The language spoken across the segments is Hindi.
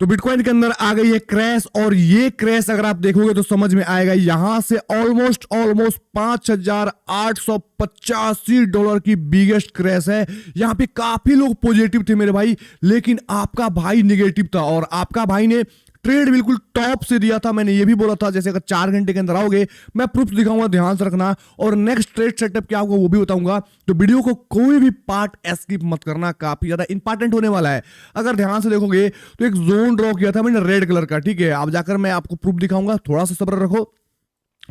तो बिटकॉइन के अंदर आ गई है क्रैश, और ये क्रैश अगर आप देखोगे तो समझ में आएगा। यहां से ऑलमोस्ट 5,885 डॉलर की बिगेस्ट क्रैश है। यहां पे काफी लोग पॉजिटिव थे मेरे भाई, लेकिन आपका भाई निगेटिव था, और आपका भाई ने ट्रेड बिल्कुल टॉप से दिया था। मैंने ये भी बोला था जैसे अगर 4 घंटे के अंदर आओगे मैं प्रूफ दिखाऊंगा, ध्यान से रखना, और नेक्स्ट ट्रेड सेटअप क्या होगा वो भी बताऊंगा। तो वीडियो को कोई भी पार्ट स्किप मत करना, काफी ज्यादा इंपॉर्टेंट होने वाला है। अगर ध्यान से देखोगे तो एक जोन ड्रॉ किया था मैंने रेड कलर का, ठीक है। अब जाकर मैं आपको प्रूफ दिखाऊंगा, थोड़ा सा सब्र रखो।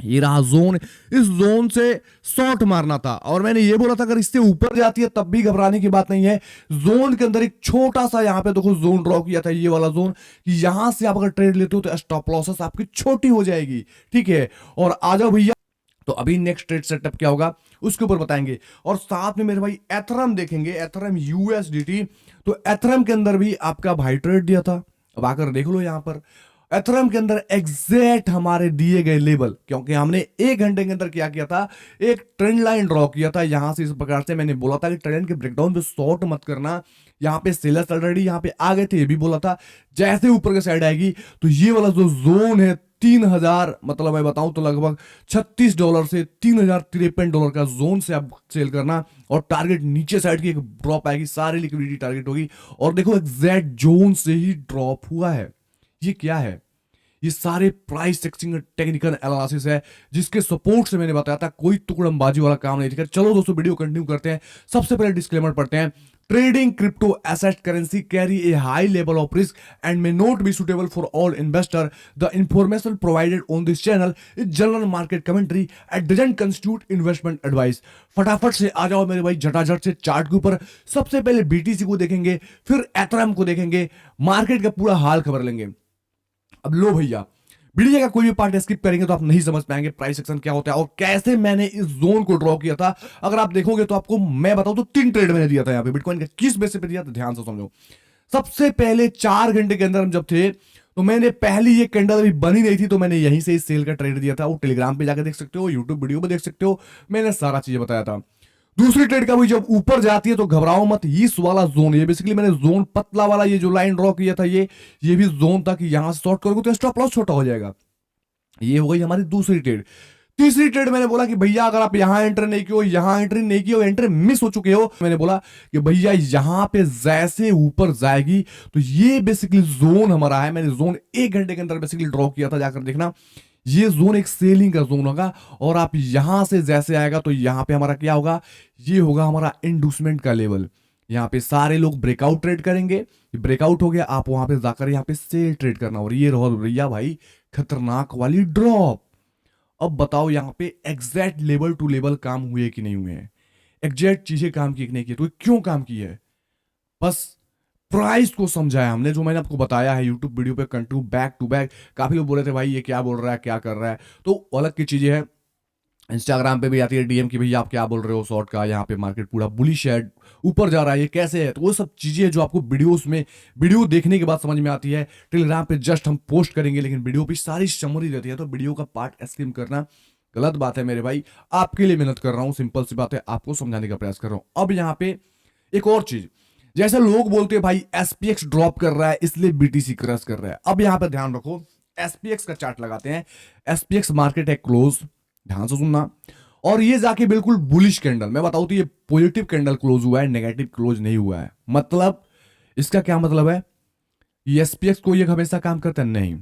ये रहा जोन, इस जोन से शॉर्ट मारना था, और मैंने ये बोला था अगर इससे ऊपर जाती है तब भी घबराने की बात नहीं है। जोन के अंदर एक छोटा सा यहां पे देखो जोन ड्रॉ किया था, ये वाला जोन, कि यहां से आप अगर ट्रेड लेते हो तो स्टॉप लॉसेस आपकी छोटी हो जाएगी, ठीक है। और आ जाओ भैया, तो अभी नेक्स्ट ट्रेड सेटअप क्या होगा उसके ऊपर बताएंगे, और साथ में मेरे भाई एथरम देखेंगे, एथरम यूएसडीटी। तो एथरम के अंदर भी आपका भाई ट्रेड दिया था, अब आकर देख लो यहां पर एथरम के अंदर एग्जैक्ट हमारे दिए गए लेवल, क्योंकि हमने 1 घंटे के अंदर क्या किया था, एक ट्रेंड लाइन ड्रॉ किया था यहां से। इस प्रकार से मैंने बोला था कि ट्रेंड के ब्रेकडाउन पे शॉर्ट मत करना। यहां पे सेलर्स ऑलरेडी यहां पे आ गए थे, ये भी बोला था। जैसे ऊपर की साइड आएगी तो ये वाला जो जोन है 3,000, मतलब मैं बताऊं तो लगभग $36 से $3,053 का जोन से आप सेल करना, और टारगेट नीचे साइड की एक ड्रॉप आएगी, सारी लिक्विडिटी टारगेट होगी। और देखो एग्जैक्ट जोन से ही ड्रॉप हुआ है। ये क्या है, ये सारे प्राइस एक्सिंग टेक्निकल एनालिसिस है, जिसके सपोर्ट से मैंने बताया था कोई टुकड़मबाजी वाला काम नहीं दिखा। चलो दोस्तों वीडियो कंटिन्यू करते हैं। सबसे पहले डिस्क्लेमर पढ़ते हैं। Trading crypto asset currency carry A high level of risk and may not be suitable for all investor. The information provided on this channel is general market commentary and doesn't constitute investment advice. फटाफट से आ जाओ मेरे भाई झटाझट से चार्ट के ऊपर। सबसे पहले बीटीसी को देखेंगे, फिर एथरम को देखेंगे, मार्केट का पूरा हाल खबर लेंगे। अब लो भैया, वीडियो का कोई भी पार्ट स्किप करेंगे तो आप नहीं समझ पाएंगे प्राइस एक्शन क्या होता है और कैसे मैंने इस जोन को ड्रॉ किया था। अगर आप देखोगे तो आपको मैं बताऊं तो 3 ट्रेड मैंने दिया था यहाँ पे बिटकॉइन का। किस बेसिस पे दिया था ध्यान से समझो। सबसे पहले 4 घंटे के अंदर हम जब थे तो मैंने पहली ये कैंडल अभी बनी नहीं थी, तो मैंने यहीं से इस सेल का ट्रेड दिया था। वो टेलीग्राम पे जाकर देख सकते हो, यूट्यूब वीडियो पे देख सकते हो, मैंने सारा चीजें बताया था। दूसरी ट्रेड का भी जब ऊपर जाती है तो घबराओ मत, इस वाला जोन, ये बेसिकली मैंने जोन पतला वाला ये जो लाइन ड्रॉ किया था, ये भी जोन था कि यहां से शॉर्ट करोगे तो स्टॉप लॉस छोटा हो जाएगा। ये हो गई हमारी दूसरी ट्रेड। तीसरी ट्रेड मैंने बोला कि भैया अगर आप यहां एंटर नहीं किए हो, यहां एंट्री नहीं की हो, एंट्री मिस हो चुके हो, मैंने बोला कि भैया यहां पे जैसे ऊपर जाएगी तो ये बेसिकली जोन हमारा है। मैंने जोन 1 घंटे के अंदर बेसिकली ड्रॉ किया था, जाकर देखना। ये जोन एक सेलिंग का जोन होगा, और आप यहां से जैसे आएगा तो यहां पे हमारा क्या होगा, ये होगा हमारा इंडूसमेंट का लेवल। यहाँ पे सारे लोग ब्रेकआउट ट्रेड करेंगे, ब्रेकआउट हो गया, आप वहां पे जाकर यहाँ पे सेल ट्रेड करना। और ये रहो भैया भाई खतरनाक वाली ड्रॉप। अब बताओ यहाँ पे एग्जैक्ट लेवल टू लेवल काम हुए कि नहीं हुए हैं, एग्जैक्ट चीजें काम की कि नहीं की, तो क्यों काम की है, बस प्राइस को समझाया हमने, जो मैंने आपको बताया है यूट्यूब वीडियो पे कंटिन्यू बैक टू बैक। काफी लोग बोले थे भाई ये क्या बोल रहा है, क्या कर रहा है, तो अलग की चीजें हैं। इंस्टाग्राम पे भी आती है डीएम की भैया आप क्या बोल रहे हो, शॉर्ट का यहाँ पे मार्केट पूरा बुलिश है, ऊपर जा रहा है, ये कैसे है। तो वो सब चीजें जो आपको वीडियोस में वीडियो देखने के बाद समझ में आती है, टेलीग्राम पे जस्ट हम पोस्ट करेंगे, लेकिन वीडियो पे सारी समरी रहती है, तो वीडियो का पार्ट स्किप करना गलत बात है मेरे भाई। आपके लिए मेहनत कर रहा हूँ, सिंपल सी बात है, आपको समझाने का प्रयास कर रहा हूँ। अब यहाँ पे एक और चीज, जैसे लोग बोलते हैं भाई एसपीएक्स ड्रॉप कर रहा है इसलिए बीटीसी क्रैश कर रहा है। अब यहां पर ध्यान रखो, एसपीएक्स का चार्ट लगाते हैं। एसपीएक्स मार्केट है क्लोज, ध्यान से सुनना, और ये जाके बिल्कुल बुलिश कैंडल, मैं बताऊं तो ये पॉजिटिव कैंडल क्लोज हुआ है, नेगेटिव क्लोज नहीं हुआ है। मतलब इसका क्या मतलब है, एसपीएक्स को ये हमेशा काम करता है नहीं।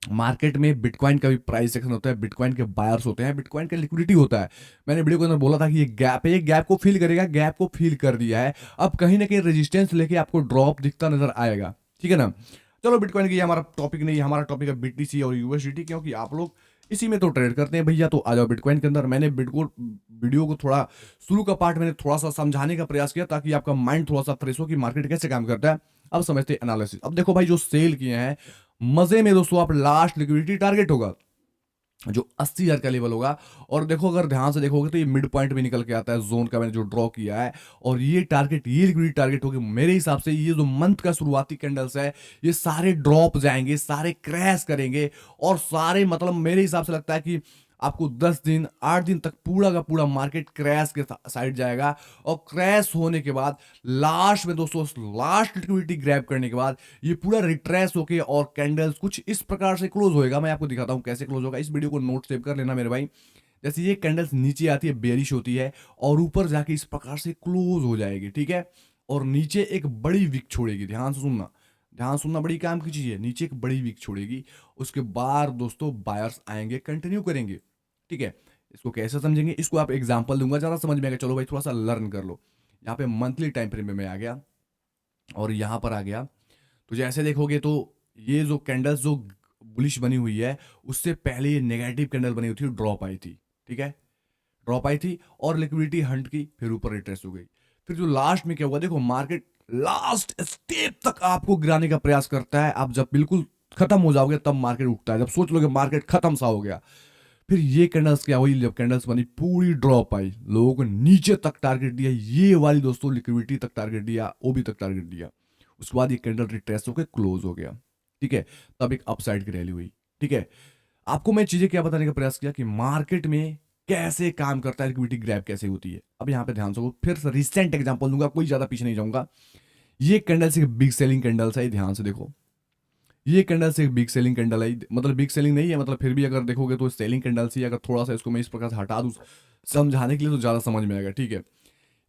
मार्केट में बिटकॉइन का भी प्राइस एक्शन होता है, बिटकॉइन के बायर्स होते हैं, बिटकॉइन का लिक्विडिटी होता है। मैंने वीडियो के अंदर बोला था कि ये गैप है, ये गैप को फील करेगा, गैप को फील कर दिया है। अब कहीं ना कहीं रेजिस्टेंस लेके आपको ड्रॉप दिखता नजर आएगा, ठीक है ना। चलो बिटकॉइन की हमारा टॉपिक नहीं, हमारा टॉपिक है बीटीसी और यूएसडीटी, क्योंकि आप लोग इसी में तो ट्रेड करते हैं भैया। तो आ जाओ बिटकॉइन के अंदर। मैंने वीडियो को थोड़ा शुरू का पार्ट मैंने थोड़ा सा समझाने का प्रयास किया ताकि आपका माइंड थोड़ा सा फ्रेश हो कि मार्केट कैसे काम करता है। अब समझते हैं एनालिसिस। अब देखो भाई जो सेल किए हैं मजे में दोस्तों, आप लास्ट लिक्विडिटी टारगेट होगा जो 80,000 का लेवल होगा, और देखो अगर ध्यान से देखोगे तो ये मिड पॉइंट भी निकल के आता है जोन का, मैंने जो ड्रॉ किया है। और ये टारगेट, ये लिक्विडिटी टारगेट होगी मेरे हिसाब से। ये जो मंथ का शुरुआती कैंडल्स है ये सारे ड्रॉप जाएंगे, सारे क्रैश करेंगे, और सारे मतलब मेरे हिसाब से लगता है कि आपको 10 दिन 8 दिन तक पूरा का पूरा मार्केट क्रैश के साइड जाएगा, और क्रैश होने के बाद लास्ट में दोस्तों लास्ट लिक्विडिटी ग्रैब करने के बाद ये पूरा रिट्रेस होके और कैंडल्स कुछ इस प्रकार से क्लोज होएगा। मैं आपको दिखाता हूं कैसे क्लोज होगा। इस वीडियो को नोट सेव कर लेना मेरे भाई। जैसे ये कैंडल्स नीचे आती है, बेरिश होती है, और ऊपर जाके इस प्रकार से क्लोज हो जाएगी, ठीक है, और नीचे एक बड़ी विक छोड़ेगी। ध्यान से सुनना, ध्यान सुनना, बड़ी काम की चीज है। नीचे एक बड़ी विक छोड़ेगी, उसके बाद दोस्तों बायर्स आएंगे, कंटिन्यू करेंगे, ठीक है। इसको कैसे समझेंगे, इसको आप एग्जांपल दूंगा, ज्यादा समझ में आएगा। चलो भाई थोड़ा सा लर्न कर लो। यहाँ पे मंथली टाइम फ्रेम में मैं आ गया और यहाँ पर आ गया, तो जैसे देखोगे तो ये जो कैंडल्स जो बुलिश बनी हुई है, उससे पहले ये नेगेटिव कैंडल बनी हुई थी, ड्रॉप आई थी, ठीक है, ड्रॉप आई थी और लिक्विडिटी हंट की, फिर ऊपर रिट्रेस हो गई। फिर जो लास्ट में क्या हुआ, देखो मार्केट लास्ट स्टेप तक आपको गिराने का प्रयास करता है। आप जब बिल्कुल खत्म हो जाओगे तब मार्केट उठता है, जब सोच लोगे मार्केट खत्म सा हो गया। फिर ये कैंडल्स क्या हुई, जब कैंडल्स बनी पूरी ड्रॉप आई, लोगों को नीचे तक टारगेट दिया, ये वाली दोस्तों लिक्विडिटी तक टारगेट दिया, ओबी तक टारगेट दिया। उसके बाद ये कैंडल रिट्रेस होकर क्लोज हो गया, ठीक है, तब एक अपसाइड की रैली हुई, ठीक है। आपको मैं चीजें क्या बताने का प्रयास किया कि मार्केट में कैसे काम करता है, लिक्विडिटी ग्रैब कैसे होती है। अब यहाँ पे ध्यान से फिर से रिसेंट एग्जांपल दूंगा, कोई ज्यादा पीछे नहीं जाऊंगा। ये कैंडल्स एक बिग सेलिंग कैंडल्स है, ध्यान से देखो, ये कैंडल्स एक बिग सेलिंग कैंडल है, मतलब बिग सेलिंग नहीं है, मतलब फिर भी अगर देखोगे तो सेलिंग कैंडल्स ही। अगर थोड़ा सा इसको मैं इस प्रकार से हटा दूं समझाने के लिए तो ज्यादा समझ में आएगा, ठीक है।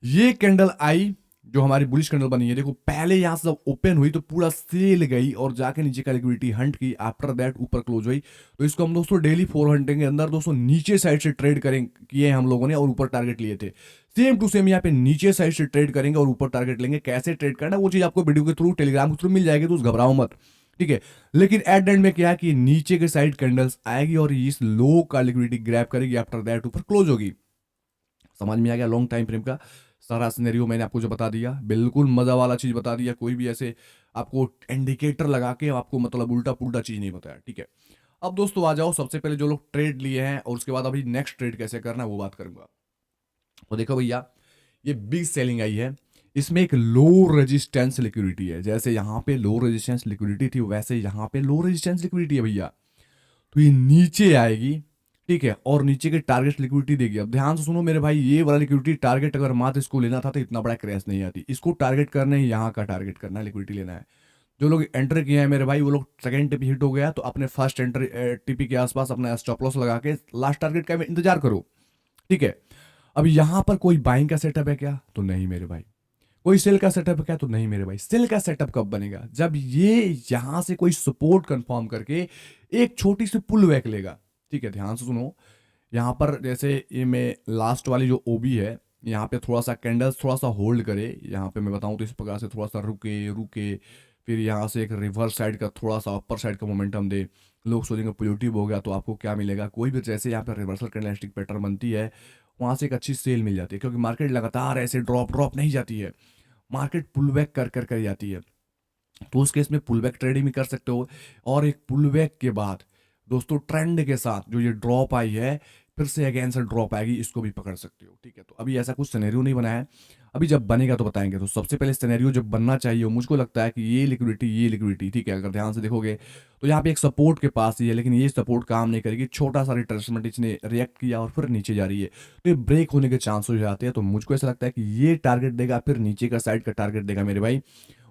ये कैंडल आई जो हमारी बुलिश कैंडल बनी है, देखो पहले यहां से जब ओपन हुई तो पूरा सेल गई और जाके नीचे का लिक्विडिटी हंट की, आफ्टर दैट ऊपर क्लोज हुई। तो इसको हम दोस्तों डेली 400 के अंदर दोस्तों नीचे साइड से ट्रेड करें किए हम लोगों ने, और ऊपर टारगेट लिए थे। सेम टू सेम यहाँ पे नीचे साइड से ट्रेड करेंगे और ऊपर टारगेट लेंगे। कैसे ट्रेड करना वो चीज आपको वीडियो के थ्रू टेलीग्राम के थ्रू मिल जाएगी, तो उस घबराओ मत, ठीक है। लेकिन एट एंड में क्या है कि नीचे के साइड कैंडल्स आएगी और इस लो का लिक्विडिटी ग्रैब करेगी, आफ्टर दैट ऊपर क्लोज होगी। समझ में आ गया लॉन्ग टाइम फ्रेम का सारा सिनेरियो मैंने आपको जो बता दिया, बिल्कुल मजा वाला चीज बता दिया। कोई भी ऐसे आपको इंडिकेटर लगा के आपको मतलब उल्टा पुल्टा चीज नहीं बताया, ठीक है। अब दोस्तों आ जाओ, सबसे पहले जो लोग ट्रेड लिए हैं और उसके बाद अभी नेक्स्ट ट्रेड कैसे करना है वो बात करूंगा। तो देखो भैया, ये बिग सेलिंग आई है, इसमें एक लो रेजिस्टेंस लिक्विडिटी है। जैसे यहाँ पे लो रेजिस्टेंस लिक्विडिटी थी, वैसे यहाँ पे लो रेजिस्टेंस लिक्विडिटी है भैया। तो ये नीचे आएगी, ठीक है, और नीचे के टारगेट लिक्विडिटी देगी। अब ध्यान से सुनो मेरे भाई, ये वाला लिक्विडिटी टारगेट अगर मात्र इसको लेना था तो इतना बड़ा क्रैश नहीं आती। इसको टारगेट करना है, यहाँ का टारगेट करना है, लिक्विडिटी लेना है। जो लोग एंटर किए हैं मेरे भाई, वो लोग सेकंड टिपी हिट हो गया तो अपने फर्स्ट एंटर टिपी के आसपास अपना स्टॉप लॉस लगा के लास्ट टारगेट का इंतजार करो, ठीक है। अब यहां पर कोई बाइंग का सेटअप है क्या, तो नहीं मेरे भाई। कोई सेल का सेटअप है क्या, तो नहीं मेरे भाई। सेल का सेटअप कब बनेगा, जब ये यहां से कोई सपोर्ट कंफर्म करके एक छोटी सी पुल बैक लेगा, ठीक है। ध्यान से सुनो, यहाँ पर जैसे ये मैं लास्ट वाली जो ओबी है, यहाँ पे थोड़ा सा कैंडल्स थोड़ा सा होल्ड करे, यहाँ पे मैं बताऊँ तो इस प्रकार से थोड़ा सा रुके रुके, फिर यहाँ से एक रिवर्स साइड का थोड़ा सा अपर साइड का मोमेंटम दे, लोग सोचेंगे पॉजिटिव हो गया, तो आपको क्या मिलेगा, कोई भी जैसे यहाँ पे रिवर्सल कैंडलस्टिक पैटर्न बनती है वहाँ से एक अच्छी सेल मिल जाती है, क्योंकि मार्केट लगातार ऐसे ड्रॉप ड्रॉप नहीं जाती है, मार्केट पुल बैक कर कर कर जाती है। तो उस केस में पुल बैक ट्रेडिंग भी कर सकते हो। और एक पुल बैक के बाद दोस्तों ट्रेंड के साथ जो ये ड्रॉप आई है, फिर से अगेन से ड्रॉप आएगी, इसको भी पकड़ सकते हो, ठीक है। तो अभी ऐसा कुछ सिनेरियो नहीं बना है, अभी जब बनेगा तो बताएंगे। तो सबसे पहले सिनेरियो जब बनना चाहिए मुझको लगता है कि ये लिक्विडिटी, ठीक है, अगर ध्यान से देखोगे तो यहाँ पे एक सपोर्ट के पास ही है, लेकिन ये सपोर्ट काम नहीं करेगी। छोटा सा रिट्रेसमेंट इसने रिएक्ट किया और फिर नीचे जा रही है, तो ये ब्रेक होने के चांस हो जाते हैं। तो मुझको ऐसा लगता है कि ये टारगेट देगा, फिर नीचे का साइड का टारगेट देगा मेरे भाई,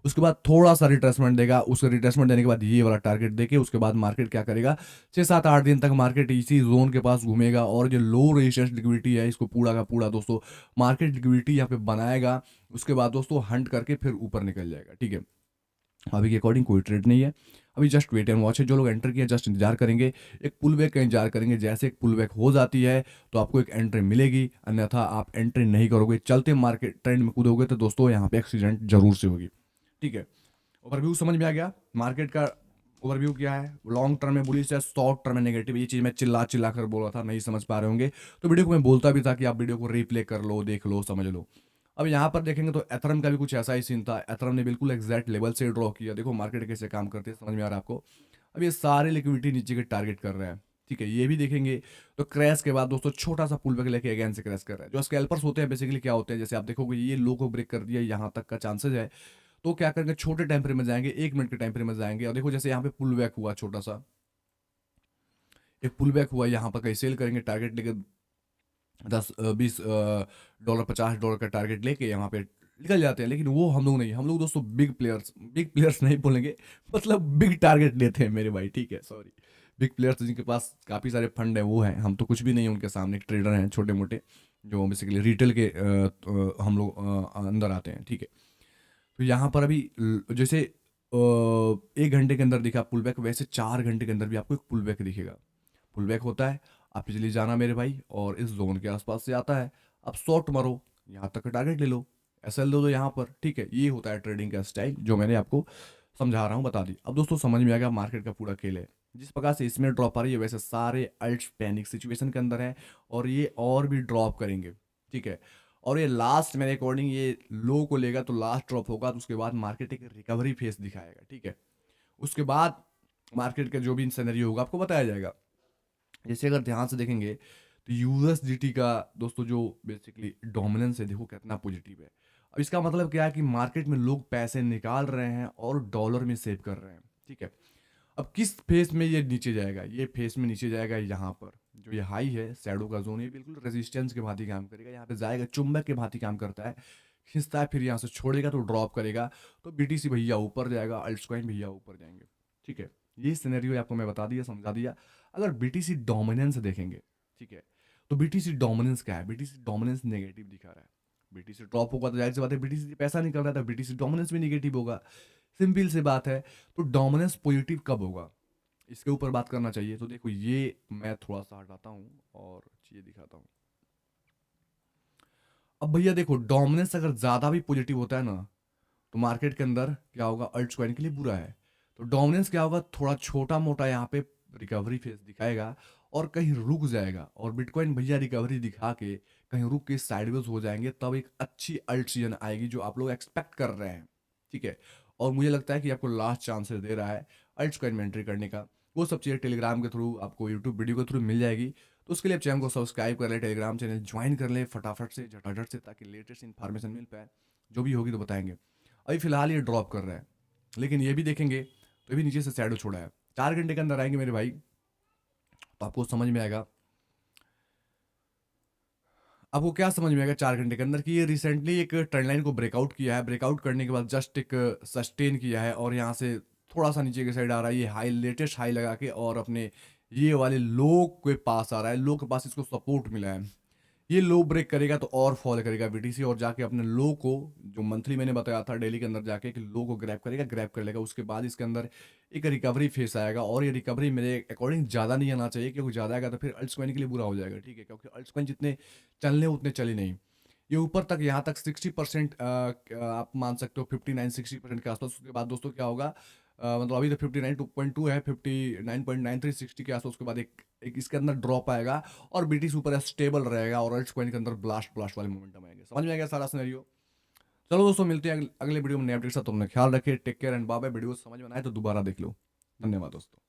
उसके बाद थोड़ा सा रिट्रेसमेंट देगा, उसके रिट्रेसमेंट देने के बाद ये वाला टारगेट देके उसके बाद मार्केट क्या करेगा, 6-7-8 दिन तक मार्केट इसी जोन के पास घूमेगा, और जो लो रेजिस्टेंस लिक्विडिटी है इसको पूरा का पूरा दोस्तों मार्केट लिक्विडिटी यहाँ पे बनाएगा। उसके बाद दोस्तों हंट करके फिर ऊपर निकल जाएगा, ठीक है। अभी के अकॉर्डिंग कोई ट्रेड नहीं है, अभी जस्ट वेट एंड वॉच है। जो लोग एंटर किए जस्ट इंतजार करेंगे, एक पुल बैक का इंतजार करेंगे। जैसे एक पुल बैक हो जाती है तो आपको एक एंट्री मिलेगी, अन्यथा आप एंट्री नहीं करोगे, चलते मार्केट ट्रेंड में कूदोगे तो दोस्तों यहाँ पे एक्सीडेंट जरूर से होगी, ठीक है। ओवरव्यू समझ में आ गया, मार्केट का ओवरव्यू क्या है, लॉन्ग टर्म में बुलिश है, शॉर्ट टर्म में नेगेटिव। ये चीज मैं चिल्ला चिल्ला कर बोला था, नहीं समझ पा रहे होंगे तो वीडियो को मैं बोलता भी था कि आप वीडियो को रिप्ले कर लो, देख लो, समझ लो। अब यहाँ पर देखेंगे तो एथरम का भी कुछ ऐसा ही सीन था, एथरम ने बिल्कुल एग्जैक्ट लेवल से ड्रॉ किया। देखो मार्केट कैसे काम करते हैं, समझ में आ रहा है आपको। अब ये सारे लिक्विडिटी नीचे के टारगेट कर रहे हैं, ठीक है, ये भी देखेंगे। तो क्रैश के बाद दोस्तों छोटा सा पुल बैक लेके अगेन से क्रैश कर रहा है। जो स्कैल्पर्स होते हैं बेसिकली क्या होते हैं, जैसे आप देखोगे ये लो को ब्रेक कर दिया, यहाँ तक का चांसेस है, तो क्या करेंगे, छोटे टाइम फ्रेम में जाएंगे, 1 मिनट के टाइम फ्रेम में जाएंगे। और देखो जैसे यहाँ पे पुल बैक हुआ छोटा सा, एक पुल बैक हुआ, यहाँ पर कहीं सेल करेंगे टारगेट लेके 10 20 डॉलर, $50 का टारगेट लेके यहाँ पे निकल जाते हैं। लेकिन वो हम लोग नहीं, हम लोग दोस्तों बिग प्लेयर्स नहीं बोलेंगे, मतलब बिग टारगेट लेते हैं मेरे भाई, ठीक है, सॉरी। बिग प्लेयर्स जिनके पास काफ़ी सारे फंड है वो हैं, हम तो कुछ भी नहीं है उनके सामने, एक ट्रेडर हैं छोटे मोटे जो बेसिकली रिटेल के हम लोग अंदर आते हैं, ठीक है। तो यहाँ पर अभी जैसे 1 घंटे के अंदर दिखा पुल बैक, वैसे 4 घंटे के अंदर भी आपको एक पुल बैक दिखेगा। पुल बैक होता है, आप पिछले जाना मेरे भाई, और इस जोन के आसपास से आता है, आप शॉर्ट मारो, यहाँ तक का टारगेट ले लो, एसएल दो यहाँ पर, ठीक है। ये होता है ट्रेडिंग का स्टाइल जो मैंने आपको समझा रहा हूँ, बता दी। अब दोस्तों समझ में आ गया मार्केट का पूरा खेल है। जिस प्रकार से इसमें ड्रॉप आ रही है वैसे सारे अल्ट्स पैनिक सिचुएशन के अंदर है, और ये और भी ड्रॉप करेंगे, ठीक है। और ये लास्ट मेरे अकॉर्डिंग ये लो को लेगा तो लास्ट ड्रॉप होगा, तो उसके बाद मार्केट एक रिकवरी फेस दिखाएगा, ठीक है। उसके बाद मार्केट का जो भी सिनेरियो होगा आपको बताया जाएगा। जैसे अगर ध्यान से देखेंगे तो यूएसडीटी का दोस्तों जो बेसिकली डोमिनेंस है, देखो कितना पॉजिटिव है। अब इसका मतलब क्या है कि मार्केट में लोग पैसे निकाल रहे हैं और डॉलर में सेव कर रहे हैं, ठीक है। अब किस फेस में ये नीचे जाएगा, ये फेस में नीचे जाएगा यहाँ पर, जो ये हाई है शैडो का जोन, ये बिल्कुल रेजिस्टेंस के भांति काम करेगा, यहाँ पे जाएगा, चुंबक के भांति काम करता है, खींचता है, फिर यहाँ से छोड़ेगा तो ड्रॉप करेगा, तो बीटीसी भैया ऊपर जाएगा, अल्टकॉइन भैया ऊपर जाएंगे, ठीक है। ये सिनेरियो आपको मैं बता दिया, समझा दिया। अगर बीटीसी डोमिनेंस देखेंगे, ठीक है, तो बीटीसी डोमिनेंस क्या है, बीटीसी डोमिनेंस नेगेटिव दिखा रहा है। बीटीसी ड्रॉप होगा तो जाहिर सी बात है बीटीसी पैसा निकल रहा था, बीटीसी डोमिनेंस भी नेगेटिव होगा, सिंपल सी बात है। तो डोमिनेंस पॉजिटिव कब होगा, इसके ऊपर बात करना चाहिए। तो देखो ये मैं थोड़ा सा हटाता हूँ और चीजें दिखाता हूँ। अब भैया देखो डोमिनेंस अगर ज्यादा भी पॉजिटिव होता है ना, तो मार्केट के अंदर क्या होगा, अल्ट्स कॉइन के लिए बुरा है। तो डोमिनेंस क्या होगा, थोड़ा छोटा मोटा यहाँ पे रिकवरी फेस दिखाएगा और कहीं रुक जाएगा, और बिटकॉइन भैया रिकवरी दिखा के कहीं रुक के साइडवेज हो जाएंगे, तब एक अच्छी अल्ट सीजन आएगी जो आप लोग एक्सपेक्ट कर रहे हैं, ठीक है। और मुझे लगता है कि आपको लास्ट चांसेस दे रहा है अल्ट कॉइन में एंट्री करने का। वो सब चीज़ें टेलीग्राम के थ्रू आपको यूट्यूब वीडियो के थ्रू मिल जाएगी। तो उसके लिए आप चैनल को सब्सक्राइब कर ले, टेलीग्राम चैनल ज्वाइन कर ले फटाफट से, झटाझट से, ताकि लेटेस्ट इन्फॉर्मेशन मिल पाए। जो भी होगी तो बताएंगे। अभी फिलहाल ये ड्रॉप कर रहा है, लेकिन ये भी देखेंगे तो भी नीचे से शैडो छोड़ा है। 4 घंटे के अंदर आएंगे मेरे भाई तो आपको समझ में आएगा। आपको क्या समझ में आएगा 4 घंटे के अंदर कि ये रिसेंटली एक ट्रेंड लाइन को ब्रेकआउट किया है, ब्रेकआउट करने के बाद जस्ट एक सस्टेन किया है, और यहाँ से थोड़ा सा नीचे के साइड आ रहा है, ये हाई लेटेस्ट हाई लगा के, और अपने ये वाले लो के पास आ रहा है, लो के पास इसको सपोर्ट मिला है। ये लो ब्रेक करेगा तो और फॉल करेगा बीटीसी, और जाके अपने लो को, जो मंथली मैंने बताया था डेली के अंदर जाके कि लो को ग्रैब करेगा, ग्रैब कर लेगा। उसके बाद इसके अंदर एक रिकवरी फेस आएगा, और ये रिकवरी मेरे अकॉर्डिंग ज़्यादा नहीं आना चाहिए, क्योंकि ज़्यादा आएगा तो फिर अल्टकॉइन के लिए बुरा हो जाएगा, ठीक है, क्योंकि अल्टकॉइन जितने चलने उतने चले नहीं। ये ऊपर तक यहाँ तक 60% आप मान सकते हो, 59-60% के आसपास। उसके बाद दोस्तों क्या होगा, मतलब अभी तो 59.2 है, 59.93 60 के आसपास। उसके बाद एक इसके अंदर ड्रॉप आएगा और बीटीसी ऊपर स्टेबल रहेगा, और अल्ट कॉइन के अंदर ब्लास्ट ब्लास्ट वाले मोमेंटम आएंगे। समझ में आ गया सारा सिनेरियो। चलो दोस्तों मिलते हैं अगले वीडियो में नए अपडेट के साथ। तुमने ख्याल रखे, take care and bye bye. Video समझ में आए तो दोबारा देख लो। धन्यवाद दोस्तों।